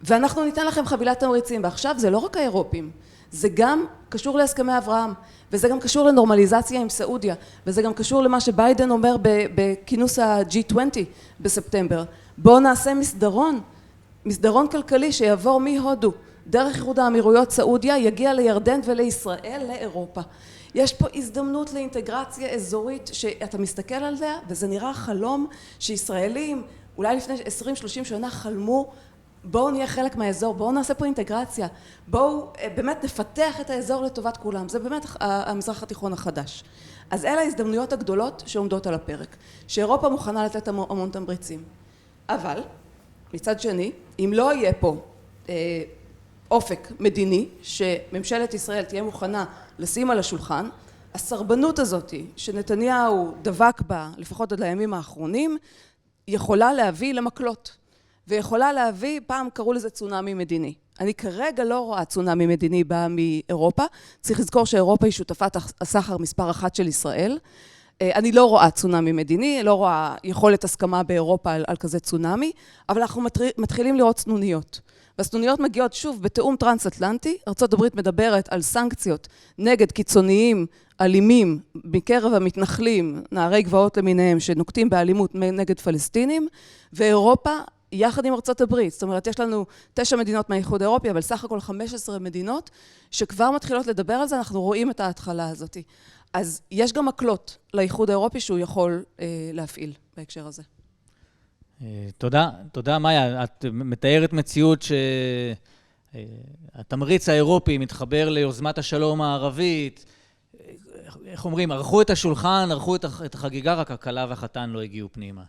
ואנחנו ניתן לכם חבילת תמריצים, ועכשיו זה לא רק האירופים, זה גם קשור להסכמי אברהם, וזה גם קשור לנורמליזציה עם סעודיה, וזה גם קשור למה שביידן אומר בכינוס ה-G20 בספטמבר. בואו נעשה מסדרון כלכלי שיעבור מהודו, דרך איחוד האמירויות, סעודיה, יגיע לירדן ולישראל, לאירופה. יש פה הזדמנות לאינטגרציה אזורית שאתה מסתכל על זה, וזה נראה חלום שישראלים, אולי לפני 20-30 שנה חלמו, בואו נהיה חלק מהאזור, בואו נעשה פה אינטגרציה, בואו באמת נפתח את האזור לטובת כולם, זה באמת המזרח התיכון החדש. אז אלה ההזדמנויות הגדולות שעומדות על הפרק, שאירופה מוכנה לתת המון תמריצים. אבל, מצד שני, אם לא יהיה פה אופק מדיני, שממשלת ישראל תהיה מוכנה לשים על השולחן, הסרבנות הזאת שנתניהו דבק בה, לפחות עד לימים האחרונים, יכולה להביא למקלות, ויכולה להביא, פעם קראו לזה צונאמי מדיני. אני כרגע לא רואה צונאמי מדיני בא מאירופה, צריך לזכור שאירופה היא שותפת הסחר מספר 1 של ישראל, אני לא רואה צונאמי מדיני, לא רואה יכולת הסכמה באירופה על כזה צונאמי, אבל אנחנו מתחילים לראות סנוניות. והסנוניות מגיעות שוב בתאום טרנס-אטלנטי, ארצות הברית מדברת על סנקציות נגד קיצוניים אלימים מקרב המתנחלים, נערי גבעות למיניהם שנוקטים באלימות נגד פלסטינים, ואירופה יחד עם ארצות הברית, זאת אומרת יש לנו 9 מדינות מהאיחוד האירופי, אבל סך הכל 15 מדינות שכבר מתחילות לדבר על זה, אנחנו רואים את ההתחלה הזאת. אז יש גם מקלות לאיחוד האירופי שהוא יכול להפעיל בהקשר הזה. תודה מאיה, את מתארת מציאות שהתמריץ האירופי מתחבר ליוזמת השלום הערבית, איך אומרים, ערכו את השולחן, ערכו את החגיגה, רק הכלה והחתן לא הגיעו פנימה.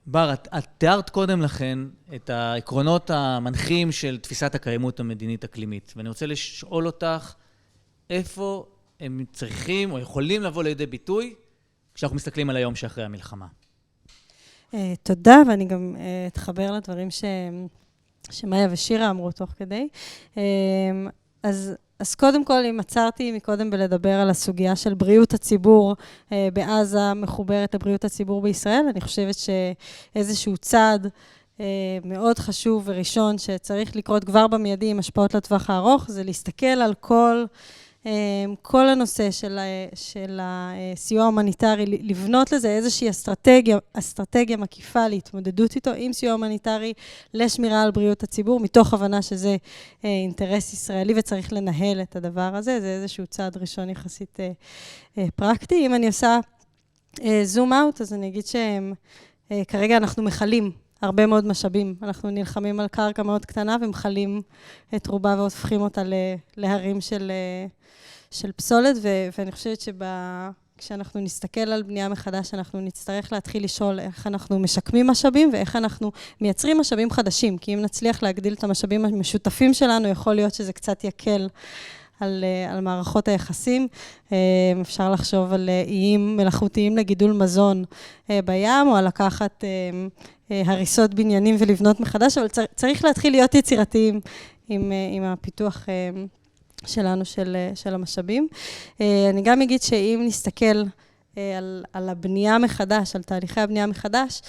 בר, את תיארת קודם לכן את העקרונות המנחים של תפיסת הקיימות המדינית אקלימית, ואני רוצה לשאול אותך איפה הם צריכים או יכולים לבוא לידי ביטוי כשאנחנו מסתכלים על היום שאחרי המלחמה. תודה, ואני גם אתחבר לדברים שמאיה ושירה אמרו תוך כדי. אז קודם כל, אם עצרתי מקודם בלדבר על הסוגיה של בריאות הציבור בעזה מחוברת לבריאות הציבור בישראל, אני חושבת שאיזשהו צעד מאוד חשוב וראשון שצריך לקרות כבר במיידי עם השפעות לטווח הארוך, זה להסתכל על כל הנושא של הסיוע ההומניטרי, לבנות לזה איזושהי אסטרטגיה מקיפה להתמודדות איתו עם סיוע הומניטרי לשמירה על בריאות הציבור, מתוך הבנה שזה אינטרס ישראלי וצריך לנהל את הדבר הזה, זה איזשהו צעד ראשון יחסית פרקטי. אם אני עושה זום אאוט, אז אני אגיד שכרגע אנחנו מחלים הרבה מאוד משאבים, אנחנו נלחמים על קרקע מאוד קטנה ומחלים את רובה והופכים אותה להרים של פסולת, ואני חושבת כשאנחנו נסתכל על בנייה מחדש, אנחנו נצטרך להתחיל לשאול איך אנחנו משקמים משאבים ואיך אנחנו מייצרים משאבים חדשים, כי אם נצליח להגדיל את המשאבים המשותפים שלנו, יכול להיות שזה קצת יקל על מערכות היחסים. אפשר לחשוב על איים מלאכותיים לגידול מזון בים, או על לקחת הריסות בניינים ולבנות מחדש, אבל צריך להתחיל להיות יצירתיים עם הפיתוח שלנו, של המשאבים. אני גם אגיד שאם נסתכל על הבנייה מחדש, על תהליכי הבנייה מחדש,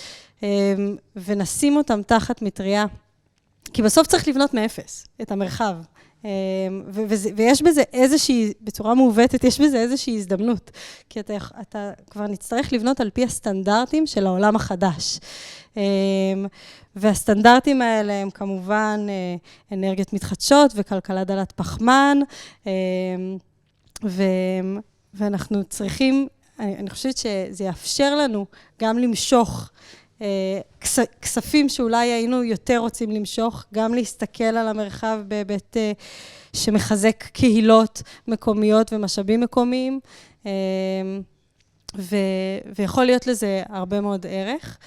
ונשים אותם תחת מטריה, כי בסוף צריך לבנות מאפס את המרחב. ויש בזה איזושהי, בצורה מעוותת, יש בזה איזושהי הזדמנות, כי אתה כבר נצטרך לבנות על פי הסטנדרטים של העולם החדש. והסטנדרטים האלה הם כמובן אנרגיות מתחדשות וכלכלה דלת פחמן, ואנחנו צריכים, אני חושבת שזה יאפשר לנו גם למשוך כספים שאולי היינו יותר רוצים למשוך, גם להסתכל על המרחב בהיבט שמחזק קהילות מקומיות ומשאבים מקומיים, ויכול להיות לזה הרבה מאוד ערך.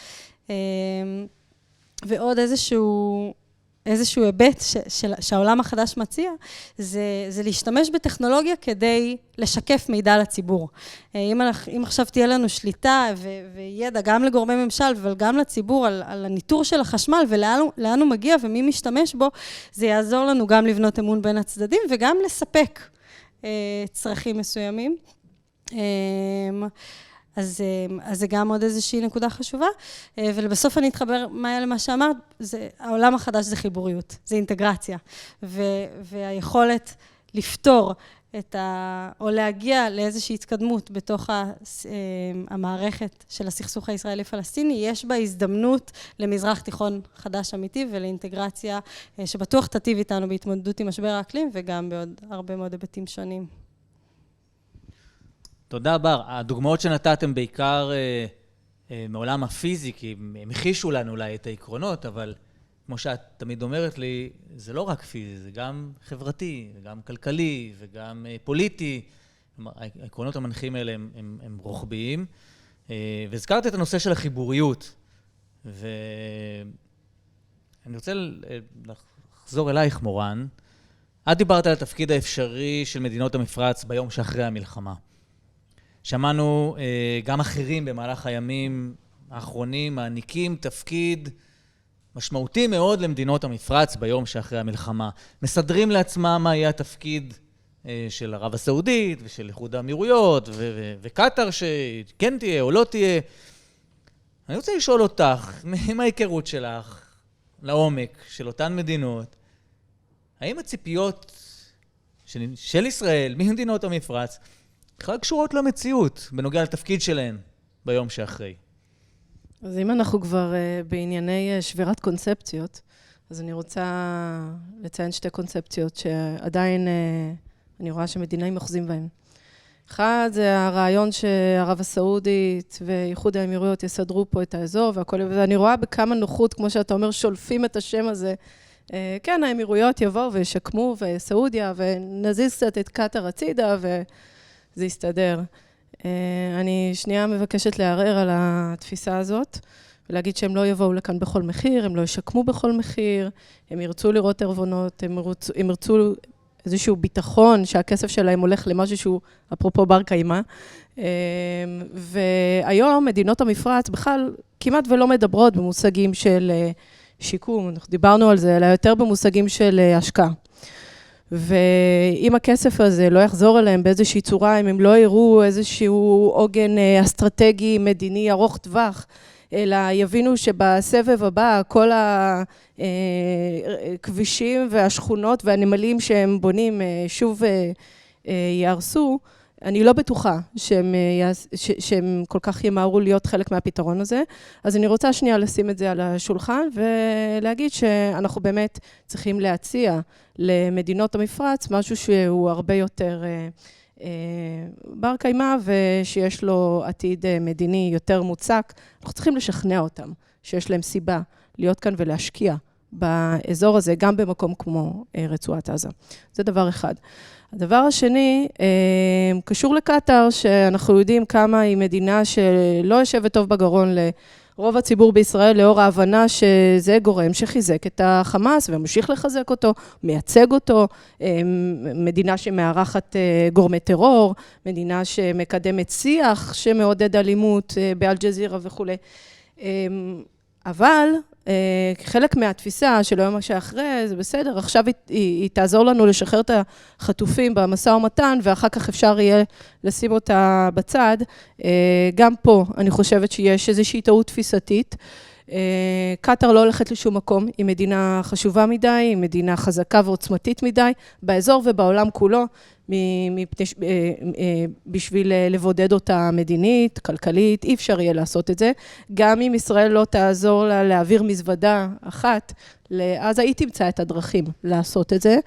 ועוד איזשהו היבט שהעולם החדש מציע, זה להשתמש בטכנולוגיה כדי לשקף מידע לציבור. אם עכשיו תהיה לנו שליטה וידע גם לגורמי ממשל, אבל גם לציבור על הניטור של החשמל ולאן הוא מגיע ומי משתמש בו, זה יעזור לנו גם לבנות אמון בין הצדדים וגם לספק צרכים מסוימים. אז זה גם עוד איזושהי נקודה חשובה, ולבסוף אני אתחבר למה שאמרת, העולם החדש זה חיבוריות, זה אינטגרציה, והיכולת לפתור או להגיע לאיזושהי התקדמות בתוך המערכת של הסכסוך הישראלי-פלסטיני, יש בה הזדמנות למזרח תיכון חדש אמיתי ולאינטגרציה שבטוח תטיב איתנו בהתמודדות עם משבר האקלים, וגם בעוד הרבה מאוד היבטים שונים. תודה בר. הדוגמאות שנתתם בעיקר מעולם הפיזיקי, הם הכישו לנו אולי את העקרונות, אבל כמו שאת תמיד אומרת לי, זה לא רק פיזי, זה גם חברתי, וגם כלכלי, וגם פוליטי. העקרונות המנחים האלה הם רוחביים. והזכרת את הנושא של החיבוריות, ואני רוצה לחזור אלייך, מורן. את דיברת על התפקיד האפשרי של מדינות המפרץ ביום שאחרי המלחמה. שמענו גם אחרים במהלך הימים האחרונים מעניקים תפקיד משמעותי מאוד למדינות המפרץ ביום שאחרי המלחמה. מסדרים לעצמם מה יהיה התפקיד של ערב הסעודית ושל איחוד האמירויות וקטר שכן תהיה או לא תהיה. אני רוצה לשאול אותך, עם ההיכרות שלך לעומק של אותן מדינות, האם הציפיות של ישראל ממדינות המפרץ בכלל קשורות למציאות בנוגע לתפקיד שלהן ביום שאחרי? אז אם אנחנו כבר בענייני שבירת קונספציות, אז אני רוצה לציין שתי קונספציות שעדיין אני רואה שמדינאים אוחזים בהן. אחד זה הרעיון שערב הסעודית ואיחוד האמירויות יסדרו פה את האזור והכל, ואני רואה בכמה נוחות, כמו שאתה אומר, שולפים את השם הזה. כן, האמירויות יבואו וישקמו וסעודיה ונזיז קצת את קטר הצידה וזה יסתדר. אני שנייה מבקשת לערער על התפיסה הזאת, ולהגיד שהם לא יבואו לכאן בכל מחיר, הם לא ישקמו בכל מחיר, הם ירצו לראות ערבונות, הם ירצו איזשהו ביטחון שהכסף שלהם הולך למשהו שהוא, אפרופו בר קיימא. והיום מדינות המפרץ בכלל כמעט ולא מדברות במושגים של שיקום, אנחנו דיברנו על זה, אלא יותר במושגים של השקעה. ואם הכסף הזה לא יחזור אליהם באיזושהי צורה, אם הם לא יראו איזשהו עוגן אסטרטגי, מדיני, ארוך טווח, אלא יבינו שבסבב הבא כל הכבישים והשכונות והנמלים שהם בונים שוב יהרסו, אני לא בטוחה שהם כל כך ימהרו להיות חלק מהפתרון הזה. אז אני רוצה שנייה לשים את זה על השולחן ולהגיד שאנחנו באמת צריכים להציע למדינות המפרץ משהו שהוא הרבה יותר בר קיימא ושיש לו עתיד מדיני יותר מוצק. אנחנו צריכים לשכנע אותם שיש להם סיבה להיות כאן ולהשקיע באזור הזה, גם במקום כמו רצועת עזה. זה דבר אחד. הדבר השני, קשור לקטר, שאנחנו יודעים כמה היא מדינה שלא יושבת טוב בגרון רוב הציבור בישראל, לאור ההבנה שזה גורם שחיזק את החמאס וממשיך לחזק אותו, מייצג אותו, מדינה שמארחת גורמי טרור, מדינה שמקדמת שיח שמעודד אלימות באל-ג'זירה וכו'. אבל חלק מהתפיסה של היום שאחרי, זה בסדר, עכשיו היא תעזור לנו לשחרר את החטופים במשא ומתן, ואחר כך אפשר יהיה לשים אותה בצד. גם פה אני חושבת שיש איזושהי טעות תפיסתית. קטר לא הולכת לשום מקום, היא מדינה חשובה מדי, היא מדינה חזקה ועוצמתית מדי, באזור ובעולם כולו, בשביל לבודד אותה מדינית, כלכלית, אי אפשר יהיה לעשות את זה. גם אם ישראל לא תעזור לה להעביר מזוודה אחת, אז היא תמצא את הדרכים לעשות את זה.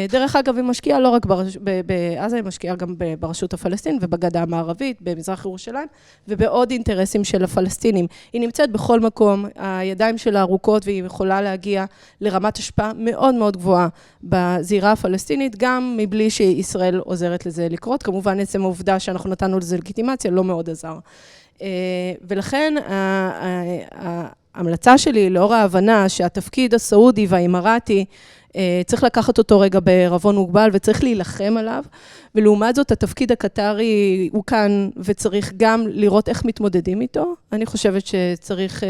דרך אגב, היא משקיעה לא רק בעזה, היא משקיעה גם ברשות הפלסטינית ובגדה המערבית, במזרח ירושלים, ובעוד אינטרסים של הפלסטינים. היא נמצאת בכל מקום, הידיים שלה ארוכות, והיא יכולה להגיע לרמת השפעה מאוד מאוד גבוהה בזירה הפלסטינית, גם מבלי שישראל עוזרת לזה לקרות. כמובן, עצם העובדה שאנחנו נתנו לזה לגיטימציה, לא מאוד עזר. ולכן, ההמלצה שלי, לאור ההבנה שהתפקיד הסעודי והאימראטי, צריך לקחת אותו רגע בערבון מוגבל וצריך להילחם עליו, ולעומת זאת התפקיד הקטרי הוא כאן וצריך גם לראות איך מתמודדים איתו. אני חושבת שצריך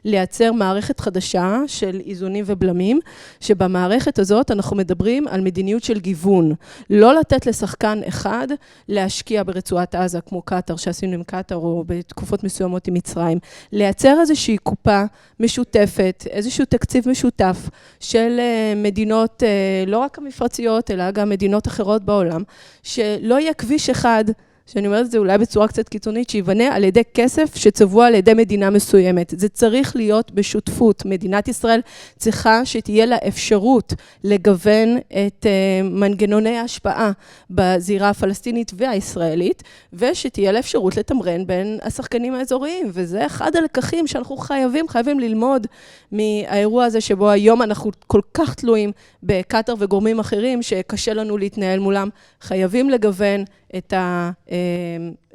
לייצר מערכת חדשה של איזונים ובלמים, שבמערכת הזאת אנחנו מדברים על מדיניות של גיוון, לא לתת לשחקן אחד להשקיע ברצועת עזה כמו קטר, שעשינו עם קטר או בתקופות מסוימות עם מצרים, לייצר איזושהי קופה משותפת, איזשהו תקציב משותף של מדינות, לא רק המפרציות, אלא גם מדינות אחרות בעולם, שלא יהיה כביש אחד, שאני אומרת את זה אולי בצורה קצת קיצונית, שיבנה על ידי כסף שצבוע על ידי מדינה מסוימת. זה צריך להיות בשותפות. מדינת ישראל צריכה שתהיה לה אפשרות לגוון את מנגנוני ההשפעה בזירה הפלסטינית והישראלית, ושתהיה לה אפשרות לתמרן בין השחקנים האזוריים. וזה אחד הלקחים שאנחנו חייבים ללמוד מהאירוע הזה, שבו היום אנחנו כל כך תלויים בקטר וגורמים אחרים, שקשה לנו להתנהל מולם. חייבים לגוון את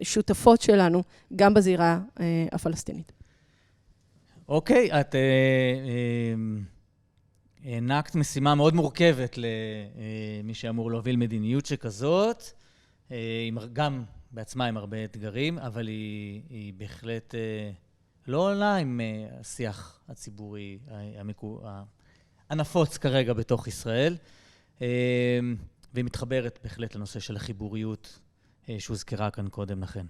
השותפות שלנו, גם בזירה הפלסטינית. אוקיי, את הענקת משימה מאוד מורכבת למי שאמור להוביל מדיניות שכזאת, גם בעצמה עם הרבה אתגרים, אבל היא בהחלט לא עולה עם השיח הציבורי הנפוץ כרגע בתוך ישראל, והיא מתחברת בהחלט לנושא של החיבוריות שהוזכרה כאן קודם לכן.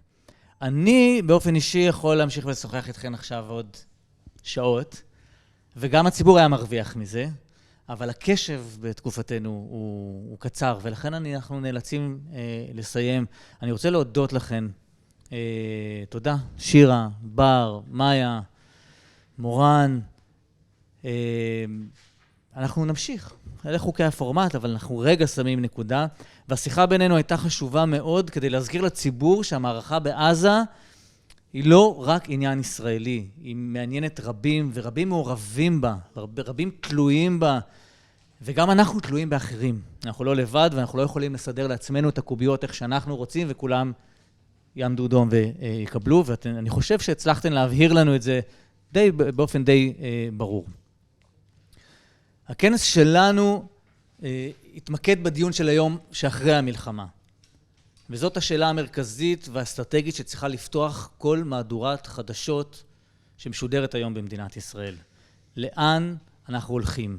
אני באופן אישי יכול להמשיך ולשוחח איתכן עכשיו עוד שעות, וגם הציבור היה מרוויח מזה, אבל הקשב בתקופתנו הוא קצר, ולכן אנחנו נאלצים לסיים. אני רוצה להודות לכן. תודה, שירה, בר, מאיה, מורן. אנחנו נמשיך. אלה חוקי הפורמט, אבל אנחנו רגע שמים נקודה, והשיחה בינינו הייתה חשובה מאוד כדי להזכיר לציבור שהמערכה בעזה היא לא רק עניין ישראלי, היא מעניינת רבים, ורבים מעורבים בה, רבים תלויים בה, וגם אנחנו תלויים באחרים. אנחנו לא לבד, ואנחנו לא יכולים לסדר לעצמנו את הקוביות איך שאנחנו רוצים, וכולם יעמדו דום ויקבלו, ואני חושב שהצלחתם להבהיר לנו את זה באופן די ברור. הכנס שלנו התמקד בדיון של היום שאחרי המלחמה. וזאת השאלה המרכזית והאסטרטגית שצריכה לפתוח כל מהדורת חדשות שמשודרת היום במדינת ישראל. לאן אנחנו הולכים?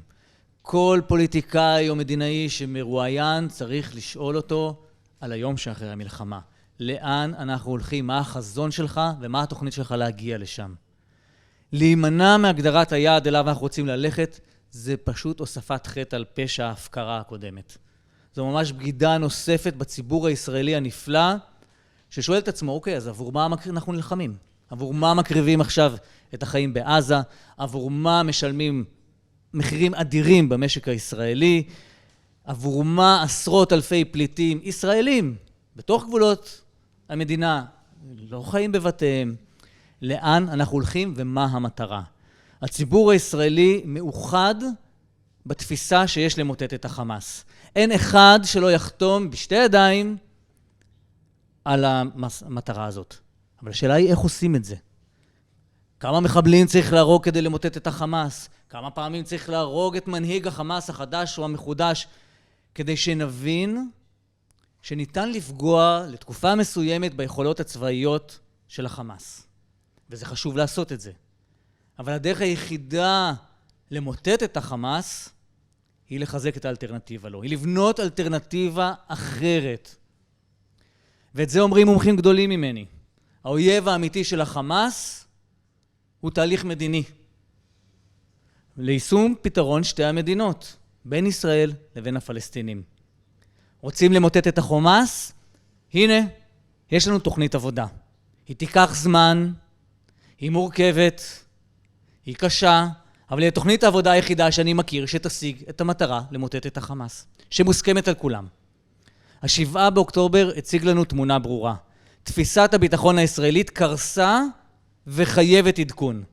כל פוליטיקאי או מדינאי שמרואיין צריך לשאול אותו על היום שאחרי המלחמה. לאן אנחנו הולכים? מה החזון שלך ומה התוכנית שלך להגיע לשם? להימנע מהגדרת היעד אליו אנחנו רוצים ללכת, זה פשוט הוספת חטא על פשע ההפקרה הקודמת. זו ממש בגידה נוספת בציבור הישראלי הנפלא, ששואל את עצמו, אוקיי, אז עבור מה אנחנו נלחמים? עבור מה מקריבים עכשיו את החיים בעזה? עבור מה משלמים מחירים אדירים במשק הישראלי? עבור מה עשרות אלפי פליטים ישראלים בתוך גבולות המדינה לא חיים בבתיהם? לאן אנחנו הולכים ומה המטרה? הציבור הישראלי מאוחד בתפיסה שיש למוטט את החמאס. אין אחד שלא יחתום בשתי ידיים על המטרה הזאת. אבל השאלה היא איך עושים את זה. כמה מחבלים צריך להרוג כדי למוטט את החמאס? כמה פעמים צריך להרוג את מנהיג החמאס החדש או המחודש, כדי שנבין שניתן לפגוע לתקופה מסוימת ביכולות הצבאיות של החמאס. וזה חשוב לעשות את זה. אבל הדרך היחידה למוטט את החמאס היא לחזק את האלטרנטיבה לו. היא לבנות אלטרנטיבה אחרת. ואת זה אומרים מומחים גדולים ממני. האויב האמיתי של החמאס הוא תהליך מדיני. ליישום פתרון שתי המדינות, בין ישראל לבין הפלסטינים. רוצים למוטט את החמאס? הנה, יש לנו תוכנית עבודה. היא תיקח זמן, היא מורכבת, היא קשה, אבל היא תוכנית העבודה היחידה שאני מכיר שתשיג את המטרה למוטט את החמאס, שמוסכמת על כולם. ה7 באוקטובר הציג לנו תמונה ברורה. תפיסת הביטחון הישראלית קרסה וחייבת עדכון.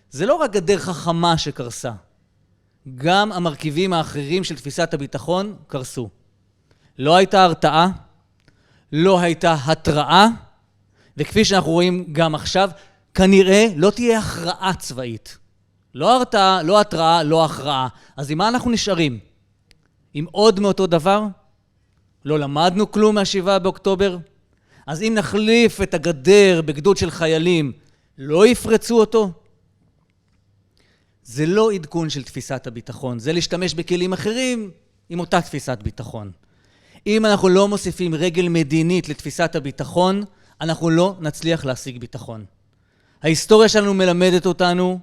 זה לא רק גדר חכמה שקרסה, גם המרכיבים האחרים של תפיסת הביטחון קרסו. לא הייתה הרתעה, לא הייתה התראה, וכפי שאנחנו רואים גם עכשיו, כנראה לא תהיה הכרעה צבאית. לא הרתעה, לא התראה, לא הכרעה. אז עם מה אנחנו נשארים? עם עוד מאותו דבר? לא למדנו כלום מה7 באוקטובר? אז אם נחליף את הגדר בגדוד של חיילים, לא יפרצו אותו? זה לא עדכון של תפיסת הביטחון, זה להשתמש בכלים אחרים עם אותה תפיסת ביטחון. אם אנחנו לא מוסיפים רגל מדינית לתפיסת הביטחון, אנחנו לא נצליח להשיג ביטחון. ההיסטוריה שלנו מלמדת אותנו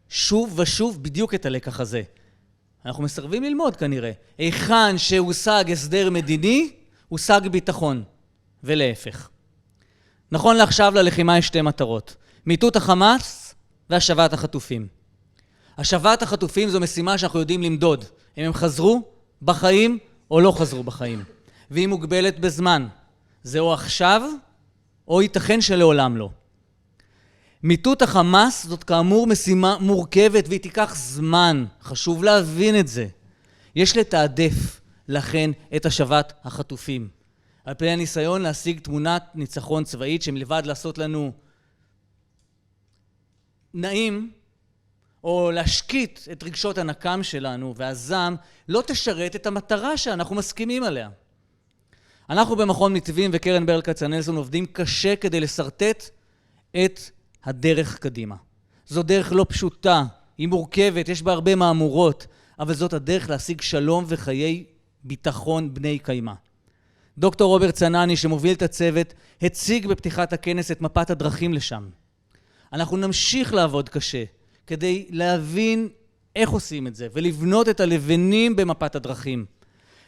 שוב ושוב בדיוק את הלקח הזה. אנחנו מסרבים ללמוד כנראה. היכן שהושג הסדר מדיני, הושג ביטחון, ולהפך. נכון לעכשיו ללחימה יש שתי מטרות. מיטוט החמאס והשבת החטופים. השבת החטופים זו משימה שאנחנו יודעים למדוד. אם הם חזרו בחיים או לא חזרו בחיים. והיא מוגבלת בזמן. זה או עכשיו, או ייתכן שלעולם לא. מיטוט החמאס זאת כאמור משימה מורכבת והיא תיקח זמן. חשוב להבין את זה. יש לתעדף לכן את השבת החטופים. על פני הניסיון להשיג תמונת ניצחון צבאית שמלבד לעשות לנו נעים, או להשקיט את רגשות הנקם שלנו והזעם, לא תשרת את המטרה שאנחנו מסכימים עליה. אנחנו במכון מתווים וקרן ברל כצנלסון עובדים קשה כדי לסרטט את הדרך קדימה. זו דרך לא פשוטה, היא מורכבת, יש בה הרבה מהמורות, אבל זאת הדרך להשיג שלום וחיי ביטחון בני קיימה. דוקטור רוברט צנני שמוביל את הצוות הציג בפתיחת הכנס את מפת הדרכים לשם. אנחנו נמשיך לעבוד קשה כדי להבין איך עושים את זה ולבנות את הלבנים במפת הדרכים.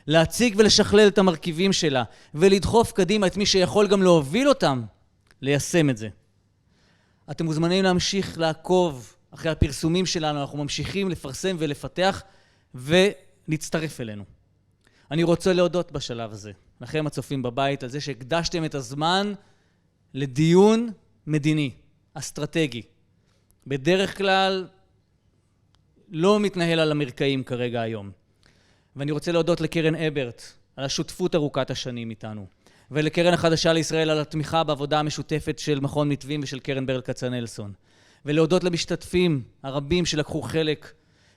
להציג ולשכלל את המרכיבים שלה ולדחוף קדימה את מי שיכול גם להוביל אותם ליישם את זה. אתם מוזמנים להמשיך לעקוב אחרי הפרסומים שלנו, אנחנו ממשיכים לפרסם ולפתח ולהצטרף אלינו. אני רוצה להודות בשלב הזה, לכם הצופים בבית, על זה שהקדשתם את הזמן לדיון מדיני, אסטרטגי. בדרך כלל לא מתנהל על המרקעים כרגע היום. ואני רוצה להודות לקרן אברט על השותפות ארוכת השנים איתנו, ולקרן החדשה לישראל על התמיכה בעבודה המשותפת של מכון מתווים ושל קרן ברל כצנלסון. ולהודות למשתתפים הרבים שלקחו חלק,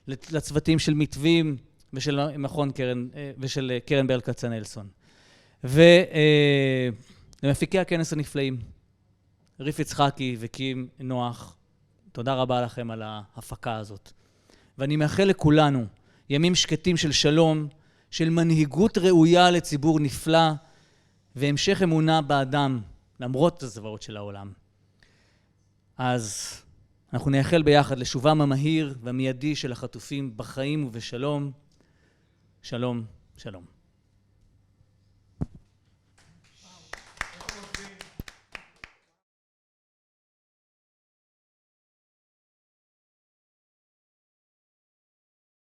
לצוותים של מתווים ושל מכון ושל קרן ברל כצנלסון. ולמפיקי הכנס הנפלאים, ריף יצחקי וקים נוח, תודה רבה לכם על ההפקה הזאת. ואני מאחל לכולנו ימים שקטים של שלום, של מנהיגות ראויה לציבור נפלא, והמשך אמונה באדם, למרות הזוועות של העולם. אז אנחנו נייחל ביחד לשובם המהיר והמיידי של החטופים בחיים ובשלום. שלום, שלום.